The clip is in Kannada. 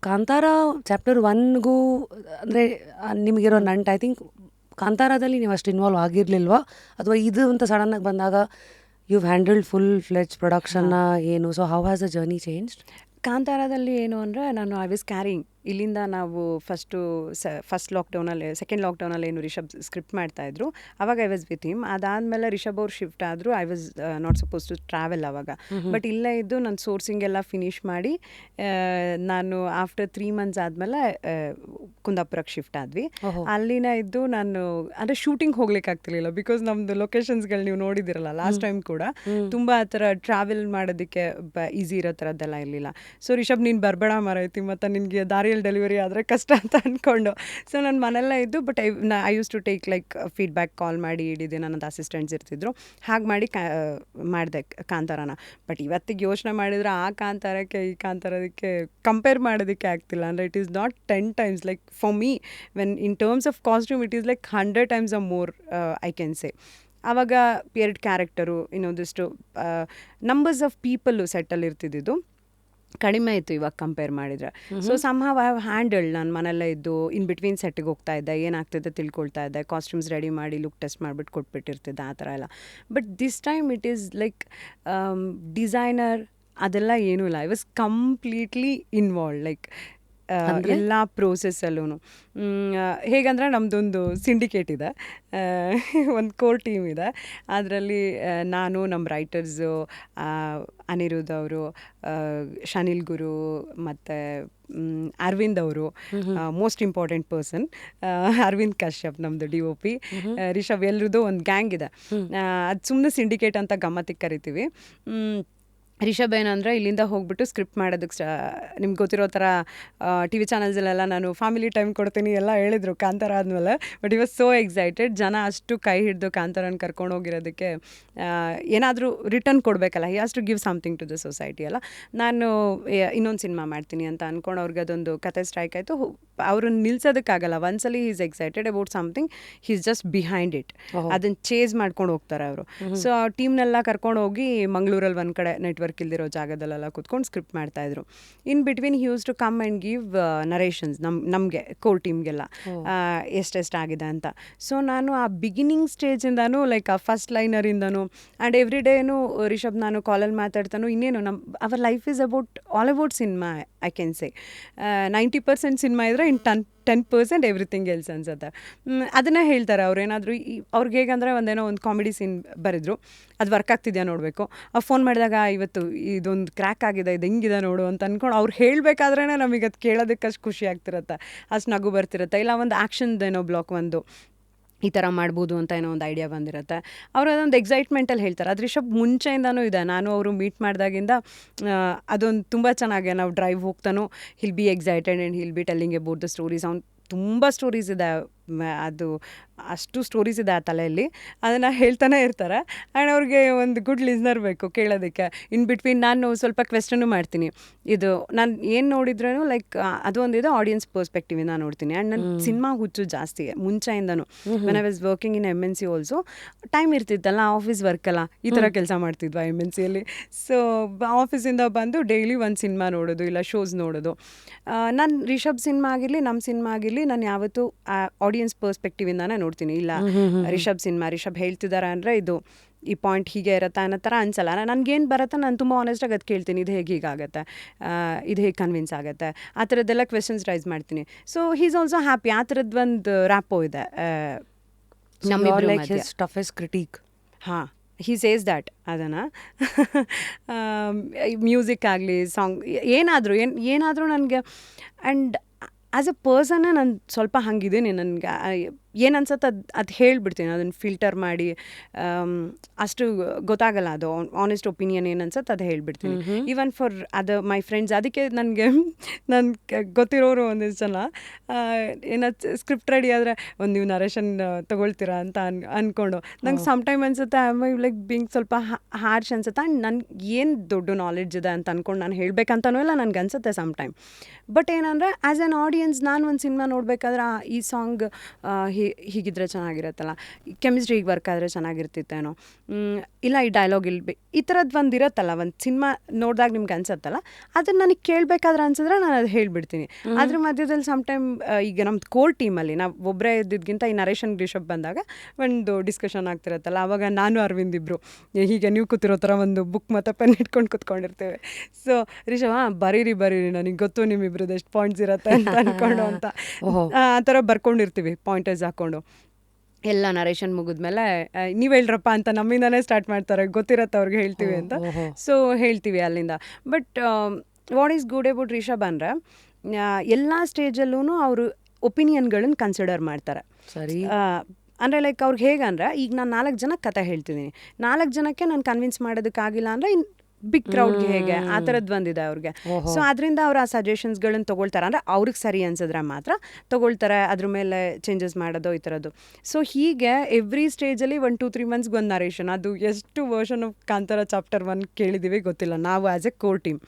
ಕಾಂತಾರ ಚಾಪ್ಟರ್ 1ಗೂ ಅಂದರೆ ನಿಮಗಿರೋ ನಂಟು ಐ ಥಿಂಕ್ ಕಾಂತಾರದಲ್ಲಿ ನೀವು ಅಷ್ಟು ಇನ್ವಾಲ್ವ್ ಆಗಿರಲಿಲ್ವಾ ಅಥವಾ ಇದು ಅಂತ ಸಡನ್ನಾಗಿ ಬಂದಾಗ ಯು ಹ್ಯಾಂಡಲ್ಡ್ ಫುಲ್ ಫ್ಲೆಜ್ ಪ್ರೊಡಕ್ಷನ್ನ ಏನು so how has the journey changed? ಕಾಂತಾರದಲ್ಲಿ ಏನು ಅಂದರೆ ನಾನು ಐ ವಾಸ್ ಕ್ಯಾರಿಂಗ್ ಇಲ್ಲಿಂದ ನಾವು ಫಸ್ಟ್ ಲಾಕ್ಡೌನಲ್ಲಿ ಸೆಕೆಂಡ್ ಲಾಕ್ಡೌನಲ್ಲಿ ಏನು ರಿಷಬ್ ಸ್ಕ್ರಿಪ್ಟ್ ಮಾಡ್ತಾಯಿದ್ರು ಅವಾಗ ಐ ವಾಸ್ ವಿತ್ ಹಿಮ್. ಅದಾದಮೇಲೆ ರಿಷಬ್ ಅವ್ರು ಶಿಫ್ಟ್ ಆದರು. I was not suppose to travel ಅವಾಗ. ಬಟ್ ಇಲ್ಲೇ ಇದ್ದು ನಾನು ಸೋರ್ಸಿಂಗ್ ಎಲ್ಲ ಫಿನಿಷ್ ಮಾಡಿ ನಾನು ಆಫ್ಟರ್ 3 months ಆದಮೇಲೆ ಕುಂದಾಪುರಕ್ಕೆ ಶಿಫ್ಟ್ ಆದ್ವಿ. ಅಲ್ಲಿನ ಇದ್ದು ನಾನು ಅಂದರೆ ಶೂಟಿಂಗ್ ಹೋಗ್ಲಿಕ್ಕೆ ಆಗ್ತಿರ್ಲಿಲ್ಲ ಬಿಕಾಸ್ ನಮ್ಮದು ಲೊಕೇಶನ್ಸ್ಗಳು ನೀವು ನೋಡಿದಿರಲ್ಲ ಲಾಸ್ಟ್ ಟೈಮ್ ಕೂಡ ತುಂಬ ಆ ಥರ ಟ್ರಾವೆಲ್ ಮಾಡೋದಕ್ಕೆ ಈಸಿ ಇರೋ ಥರದ್ದೆಲ್ಲ ಇರಲಿಲ್ಲ. ಸೊ ರಿಷಬ್ ನೀನು ಬರಬೇಡ ಮಾರೈತಿ ಮತ್ತು ನಿನಗೆ ದಾರಿಯಲ್ಲಿ ಡೆಲಿವರಿ ಆದರೆ ಕಷ್ಟ ಅಂತ ಅಂದ್ಕೊಂಡು ಸೊ ನನ್ನ ಮನೆಯಲ್ಲೇ ಇದ್ದು. But I use to take like feedback call ಮಾಡಿ ಹಿಡಿದು ನನ್ನದು ಅಸಿಸ್ಟೆಂಟ್ಸ್ ಇರ್ತಿದ್ರು. ಹಾಗೆ ಮಾಡಿ ಮಾಡಿದೆ ಕಾಂತಾರನ. ಬಟ್ ಇವತ್ತಿಗೆ ಯೋಚನೆ ಮಾಡಿದರೆ ಆ ಕಾಂತಾರಕ್ಕೆ ಈ ಕಾಂತಾರದಕ್ಕೆ ಕಂಪೇರ್ ಮಾಡೋದಕ್ಕೆ ಆಗ್ತಿಲ್ಲ. ಅಂದರೆ it is not 10 times like for me when in terms of costume it is like 100 times or more I can say. ಆವಾಗ 2 ಕ್ಯಾರೆಕ್ಟರು ಇನ್ನೊಂದಿಷ್ಟು ನಂಬರ್ಸ್ ಆಫ್ ಪೀಪಲ್ಲು ಸೆಟ್ಟಲ್ಲಿ ಇರ್ತಿದ್ದು ಕಡಿಮೆ ಇತ್ತು ಇವಾಗ ಕಂಪೇರ್ ಮಾಡಿದರೆ. So somehow I have handled. ನಾನು ಮನೆಯಲ್ಲೇ ಇದ್ದು ಇನ್ ಬಿಟ್ವೀನ್ ಸೆಟ್ಟಿಗೆ ಹೋಗ್ತಾ ಇದ್ದೆ, ಏನಾಗ್ತಿದೆ ತಿಳ್ಕೊಳ್ತಾ ಇದ್ದೆ, ಕಾಸ್ಟ್ಯೂಮ್ಸ್ ರೆಡಿ ಮಾಡಿ ಲುಕ್ ಟೆಸ್ಟ್ ಮಾಡಿಬಿಟ್ಟು ಕೊಟ್ಬಿಟ್ಟಿರ್ತಿದ್ದೆ ಆ ಥರ ಎಲ್ಲ. But this time it is like designer ಅದೆಲ್ಲ ಏನೂ ಇಲ್ಲ. I was completely involve like ಎಲ್ಲ ಪ್ರೋಸೆಸ್ಸಲ್ಲೂ. ಹೇಗಂದರೆ ನಮ್ಮದೊಂದು ಸಿಂಡಿಕೇಟ್ ಇದೆ, ಒಂದು ಕೋರ್ ಟೀಮ್ ಇದೆ. ಅದರಲ್ಲಿ ನಾನು, ನಮ್ಮ ರೈಟರ್ಸು, ಅನಿರುದ್ಧ್ ಅವರು, ಶನಿಲ್ ಗುರು ಮತ್ತು ಅರವಿಂದ್ ಅವರು, most important person Aravind Kashyap ನಮ್ಮದು DOP, ರಿಷಬ್, ಎಲ್ರದ್ದು ಒಂದು ಗ್ಯಾಂಗ್ ಇದೆ. ಅದು ಸುಮ್ಮನೆ ಸಿಂಡಿಕೇಟ್ ಅಂತ ಗಮ್ಮತ್ತಿಗೆ ಕರಿತೀವಿ. ರಿಷಬ್ ಏನಂದರೆ ಇಲ್ಲಿಂದ ಹೋಗ್ಬಿಟ್ಟು ಸ್ಕ್ರಿಪ್ಟ್ ಮಾಡೋದಕ್ಕೆ ನಿಮ್ಗೆ ಗೊತ್ತಿರೋ ಥರ TV ಚಾನಲ್ಸಲ್ಲೆಲ್ಲ ನಾನು ಫ್ಯಾಮಿಲಿ ಟೈಮ್ ಕೊಡ್ತೀನಿ ಎಲ್ಲ ಹೇಳಿದರು ಕಾಂತಾರ ಆದಮೇಲೆ. But he was so excited. ಜನ ಅಷ್ಟು ಕೈ ಹಿಡಿದು ಕಾಂತಾರನ ಕರ್ಕೊಂಡು ಹೋಗಿರೋದಕ್ಕೆ ಏನಾದರೂ ರಿಟರ್ನ್ ಕೊಡಬೇಕಲ್ಲ, he has to give something to the society ಅಲ್ಲ. ನಾನು ಇನ್ನೊಂದು ಸಿನಿಮಾ ಮಾಡ್ತೀನಿ ಅಂತ ಅಂದ್ಕೊಂಡು ಅವ್ರಿಗೆ ಅದೊಂದು ಕತೆ ಸ್ಟ್ರೈಕ್ ಆಯಿತು. ಅವ್ರನ್ನ ನಿಲ್ಸೋದಕ್ಕಾಗಲ್ಲ. ಒಂದ್ಸಲಿ is excited about something, he's just behind it. ಅದನ್ನು ಚೇಸ್ ಮಾಡ್ಕೊಂಡು ಹೋಗ್ತಾರೆ ಅವರು. ಸೊ ಆ ಟೀಮ್ನೆಲ್ಲ ಕರ್ಕೊಂಡು ಹೋಗಿ ಮಂಗಳೂರಲ್ಲಿ ಒಂದು ಕಡೆ ನೆಟ್ವರ್ಕ್ ಇಲ್ದಿರೋ ಜಾಗದಲ್ಲೆಲ್ಲ ಕೂತ್ಕೊಂಡು ಸ್ಕ್ರಿಪ್ಟ್ ಮಾಡ್ತಾಯಿದ್ರು. In between he use to come and give narrations ನಮಗೆ ಕೋರ್ ಟೀಮ್ಗೆಲ್ಲ ಎಷ್ಟೆಷ್ಟಾಗಿದೆ ಅಂತ. ಸೊ ನಾನು ಆ ಬಿಗಿನಿಂಗ್ ಸ್ಟೇಜಿಂದನೂ ಲೈಕ್ ಆ ಫಸ್ಟ್ ಲೈನರಿಂದನೂ ಆ್ಯಂಡ್ ಎವ್ರಿ ಡೇನು ರಿಷಬ್ ನಾನು ಕಾಲಲ್ಲಿ ಮಾತಾಡ್ತಾನು ಇನ್ನೇನು ಅವರ್ life is all about cinema I can say. 90% cinema ಇದ್ದರೆ ಇನ್ 10% ಎವ್ರಿಥಿಂಗ್ ಎಲ್ಸ್ ಅನ್ಸುತ್ತೆ. ಅದನ್ನೇ ಹೇಳ್ತಾರೆ ಅವ್ರೇನಾದರೂ. ಅವ್ರಿಗೆ ಹೇಗಂದರೆ ಒಂದು ಕಾಮಿಡಿ ಸೀನ್ ಬರೆದ್ರು, ಅದು ವರ್ಕ್ ಆಗ್ತಿದೆಯಾ ನೋಡಬೇಕು. ಅವ್ರು ಫೋನ್ ಮಾಡಿದಾಗ ಇವತ್ತು ಇದೊಂದು ಕ್ರ್ಯಾಕ್ ಆಗಿದೆ, ಇದು ಹೆಂಗಿದೆ ನೋಡು ಅಂತ ಅಂದ್ಕೊಂಡು ಅವ್ರು ಹೇಳಬೇಕಾದ್ರೇ ನಮಗೆ ಅದು ಕೇಳೋದಕ್ಕೆ ಅಷ್ಟು ಖುಷಿ ಆಗ್ತಿರತ್ತೆ, ಅಷ್ಟು ನಗು ಬರ್ತಿರುತ್ತೆ. ಇಲ್ಲ ಒಂದು ಆ್ಯಕ್ಷನ್ದೇನೋ ಬ್ಲಾಕ್ ಒಂದು ಈ ಥರ ಮಾಡ್ಬೋದು ಅಂತ ಏನೋ ಒಂದು ಐಡಿಯಾ ಬಂದಿರುತ್ತೆ. ಅವರು ಅದೊಂದು ಎಕ್ಸೈಟ್ಮೆಂಟಲ್ಲಿ ಹೇಳ್ತಾರೆ. ಅದು ರಿಷಬ್ ಮುಂಚೆಯಿಂದನೂ ಇದೆ. ನಾನು ಅವರು ಮೀಟ್ ಮಾಡಿದಾಗಿಂದ ಅದೊಂದು ತುಂಬ ಚೆನ್ನಾಗಿ ನಾವು ಡ್ರೈವ್ ಹೋಗ್ತಾನೋ he'll be excited and he'll be telling about the stories. ಅವ್ನು ತುಂಬ ಸ್ಟೋರೀಸ್ ಇದೆ, ಅದು ಅಷ್ಟು ಸ್ಟೋರೀಸ್ ಇದೆ ಆ ತಲೆಯಲ್ಲಿ, ಅದನ್ನು ಹೇಳ್ತಾನೆ ಇರ್ತಾರೆ. ಆ್ಯಂಡ್ ಅವ್ರಿಗೆ ಒಂದು ಗುಡ್ ಲಿಸ್ನರ್ ಬೇಕು ಕೇಳೋದಕ್ಕೆ. ಇನ್ ಬಿಟ್ವೀನ್ ನಾನು ಸ್ವಲ್ಪ ಕ್ವೆಶ್ಚನ್ನು ಮಾಡ್ತೀನಿ. ಇದು ನಾನು ಏನು ನೋಡಿದ್ರೂ ಲೈಕ್ ಅದು ಒಂದಿದೆ ಆಡಿಯನ್ಸ್ ಪರ್ಸ್ಪೆಕ್ಟಿವಿಂದ ನೋಡ್ತೀನಿ. ಆ್ಯಂಡ್ ನನ್ನ ಸಿನಿಮಾ ಹುಚ್ಚು ಜಾಸ್ತಿ ಮುಂಚೆಯಿಂದನೂ. When I was working in MNC also time ಇರ್ತಿತ್ತಲ್ಲ, ಆಫೀಸ್ ವರ್ಕಲ್ಲ, ಈ ಥರ ಕೆಲಸ ಮಾಡ್ತಿದ್ವಾ MNCಯಲ್ಲಿ. ಸೊ ಆಫೀಸಿಂದ ಬಂದು ಡೈಲಿ ಒಂದು ಸಿನಿಮಾ ನೋಡೋದು, ಇಲ್ಲ ಶೋಸ್ ನೋಡೋದು. ನಾನು ರಿಷಬ್ ಸಿನಿಮಾ ಆಗಿರಲಿ, ನಮ್ಮ ಸಿನಿಮಾ ಆಗಿರಲಿ, ನಾನು ಯಾವತ್ತೂ ಆಡಿಯನ್ಸ್ ಪರ್ಸ್ಪೆಕ್ಟಿವಿಂದಾನೇ ನೋಡ್ತೀನಿ. ಇಲ್ಲ ರಿಷಬ್ ಹೇಳ್ತಿದ್ದಾರೆ ಅಂದರೆ ಇದು ಈ ಪಾಯಿಂಟ್ ಹೀಗೆ ಇರುತ್ತೆ ಅನ್ನೋ ಥರ ಅನ್ಸಲ್ಲ. ನನಗೇನು ಬರುತ್ತೆ ನಾನು ತುಂಬ ಆನೆಸ್ಟಾಗಿ ಅದು ಕೇಳ್ತೀನಿ. ಇದು ಹೀಗಾಗತ್ತೆ, ಇದು ಹೇಗೆ ಕನ್ವಿನ್ಸ್ ಆಗುತ್ತೆ, ಆ ಥರದ್ದೆಲ್ಲ ಕ್ವೆಶನ್ಸ್ ರೈಸ್ ಮಾಡ್ತೀನಿ. So he's also happy. ಆ ಥರದ್ದು ಒಂದು ರ್ಯಾಪೋ ಇದೆ ನಮ್ಮಿಬ್ಬರ ಮಧ್ಯೆ. Toughest critic. ಹಾಂ, ಹಿ ಸೇಸ್ ದ್ಯಾಟ್. ಅದನ್ನು ಮ್ಯೂಸಿಕ್ ಆಗಲಿ, ಸಾಂಗ್ ಏನಾದರೂ ನನಗೆ. ಆ್ಯಂಡ್ ಆ್ಯಸ್ ಅ ಪರ್ಸನ್ನ ನಾನು ಸ್ವಲ್ಪ ಹಂಗಿದ್ದೀನಿ. ನನಗೆ ಏನು ಅನ್ಸುತ್ತೆ ಅದು ಹೇಳ್ಬಿಡ್ತೀನಿ. ಅದನ್ನು ಫಿಲ್ಟರ್ ಮಾಡಿ ಅಷ್ಟು ಗೊತ್ತಾಗಲ್ಲ. ಅದು ಆನೆಸ್ಟ್ ಒಪಿನಿಯನ್ ಏನು ಅನ್ಸುತ್ತೆ ಅದು ಹೇಳ್ಬಿಡ್ತೀನಿ. Even for my friends. ಅದಕ್ಕೆ ನನಗೆ ಗೊತ್ತಿರೋರು ಒಂದಿಷ್ಟು ಜನ ಏನಾದ್ರು ಸ್ಕ್ರಿಪ್ಟ್ ರೆಡಿ ಆದರೆ ನೀವು ನರೇಷನ್ ತೊಗೊಳ್ತೀರಾ ಅಂತ ಅಂದ್ಕೊಂಡು ನಂಗೆ ಸಮ್ಟೈಮ್ ಅನ್ಸುತ್ತೆ ಐ ಲೈಕ್ ಬೀಂಗ್ ಸ್ವಲ್ಪ ಹಾರ್ಶ್ ಅನ್ಸುತ್ತೆ. ಆ್ಯಂಡ್ ನನಗೆ ಏನು ದೊಡ್ಡ ನಾಲೆಡ್ಜ್ ಇದೆ ಅಂತ ಅಂದ್ಕೊಂಡು ನಾನು ಹೇಳಬೇಕಂತನೂ ಇಲ್ಲ ನನಗೆ ಅನ್ಸುತ್ತೆ ಸಮ್ಟೈಮ್. ಬಟ್ ಏನಂದರೆ ಆ್ಯಸ್ ಆ್ಯನ್ ಆಡಿಯನ್ಸ್ ನಾನು ಒಂದು ಸಿನಿಮಾ ನೋಡಬೇಕಾದ್ರೆ ಈ ಸಾಂಗ್ ಹೀಗಿದ್ರೆ ಚೆನ್ನಾಗಿರುತ್ತಲ್ಲ, ಕೆಮಿಸ್ಟ್ರಿ ಹೀಗೆ ವರ್ಕ್ ಆದರೆ ಚೆನ್ನಾಗಿರ್ತಿತ್ತೇನೋ, ಇಲ್ಲ ಈ ಡೈಲಾಗ್ ಈ ಥರದ್ದು ಒಂದು ಇರುತ್ತಲ್ಲ, ಒಂದು ಸಿನಿಮಾ ನೋಡಿದಾಗ ನಿಮ್ಗೆ ಅನ್ಸತ್ತಲ್ಲ, ಅದನ್ನು ನನಗೆ ಕೇಳಬೇಕಾದ್ರೆ ಅನ್ಸಿದ್ರೆ ನಾನು ಅದು ಹೇಳ್ಬಿಡ್ತೀನಿ. ಅದ್ರ ಮಧ್ಯದಲ್ಲಿ ಸಮ್ಟೈಮ್ ಈಗ ನಮ್ದು ಕೋರ್ ಟೀಮಲ್ಲಿ ನಾವು ಒಬ್ಬರೇ ಇದ್ದಿದ್ದಕ್ಕಿಂತ ಈ ನರೇಶನ್ ರಿಷಬ್ ಬಂದಾಗ ಒಂದು ಡಿಸ್ಕಷನ್ ಆಗ್ತಿರತ್ತಲ್ಲ, ಆವಾಗ ನಾನು ಅರವಿಂದ್ ಇಬ್ಬರು ಹೀಗೆ ನೀವು ಕೂತಿರೋ ಥರ ಒಂದು ಬುಕ್ ಮತ್ತು ಪೆನ್ ಇಟ್ಕೊಂಡು ಕೂತ್ಕೊಂಡಿರ್ತೇವೆ. ಸೊ ರಿಷಬ್ ಬರೀರಿ ನನಗೆ ಗೊತ್ತು ನಿಮ್ಮಿಬ್ರದ್ದು ಎಷ್ಟು ಪಾಯಿಂಟ್ಸ್ ಇರುತ್ತೆ ಅಂತ ಅಂದ್ಕೊಂಡು ಅಂತ ಆ ಥರ ಬರ್ಕೊಂಡಿರ್ತೀವಿ ಪಾಯಿಂಟರ್ಸ್ ಹಾಕ್ಕೊಂಡು. ಎಲ್ಲ ನರೇಶನ್ ಮುಗಿದ್ಮೇಲೆ ನೀವು ಹೇಳ್ರಪ್ಪ ಅಂತ ನಮ್ಮಿಂದನೇ ಸ್ಟಾರ್ಟ್ ಮಾಡ್ತಾರೆ, ಗೊತ್ತಿರತ್ತೆ ಅವ್ರಿಗೆ ಹೇಳ್ತೀವಿ ಅಂತ. ಸೊ ಹೇಳ್ತೀವಿ ಅಲ್ಲಿಂದ. But what is good about Rishab ಅಂದರೆ ಎಲ್ಲ ಸ್ಟೇಜಲ್ಲೂ ಅವರು ಒಪಿನಿಯನ್ಗಳನ್ನ ಕನ್ಸಿಡರ್ ಮಾಡ್ತಾರೆ. ಸರಿ. ಅಂದರೆ ಲೈಕ್ ಅವ್ರಿಗೆ ಹೇಗಂದ್ರೆ, ಈಗ ನಾನು 4 ಜನಕ್ಕೆ ಕತೆ ಹೇಳ್ತಿದ್ದೀನಿ, 4 ಜನಕ್ಕೆ ನಾನು ಕನ್ವಿನ್ಸ್ ಮಾಡೋದಕ್ಕಾಗಿಲ್ಲ ಅಂದರೆ ಬಿಗ್ ಕ್ರೌಡ್ಗೆ ಹೇಗೆ ಆ ಥರದ್ದು ಬಂದಿದೆ ಅವ್ರಿಗೆ. ಸೊ ಅದರಿಂದ ಅವ್ರು ಆ ಸಜೆಷನ್ಸ್ಗಳನ್ನ ತೊಗೊಳ್ತಾರೆ, ಅಂದರೆ ಅವ್ರಿಗೆ ಸರಿ ಅನ್ಸಿದ್ರೆ ಮಾತ್ರ ತೊಗೊಳ್ತಾರೆ, ಅದ್ರ ಮೇಲೆ ಚೇಂಜಸ್ ಮಾಡೋದು ಈ ಥರದ್ದು. ಸೊ ಹೀಗೆ ಎವ್ರಿ ಸ್ಟೇಜಲ್ಲಿ 1-2-3 ಮಂತ್ಸ್ಗೆ ಒಂದು ನರೇಷನ್. ಅದು ಎಷ್ಟು ವರ್ಷನ್ ಆಫ್ ಕಾಂತಾರ ಚಾಪ್ಟರ್ 1 ಕೇಳಿದ್ದೀವಿ ಗೊತ್ತಿಲ್ಲ ನಾವು ಆ್ಯಸ್ ಎ ಕೋರ್ ಟೀಮ್.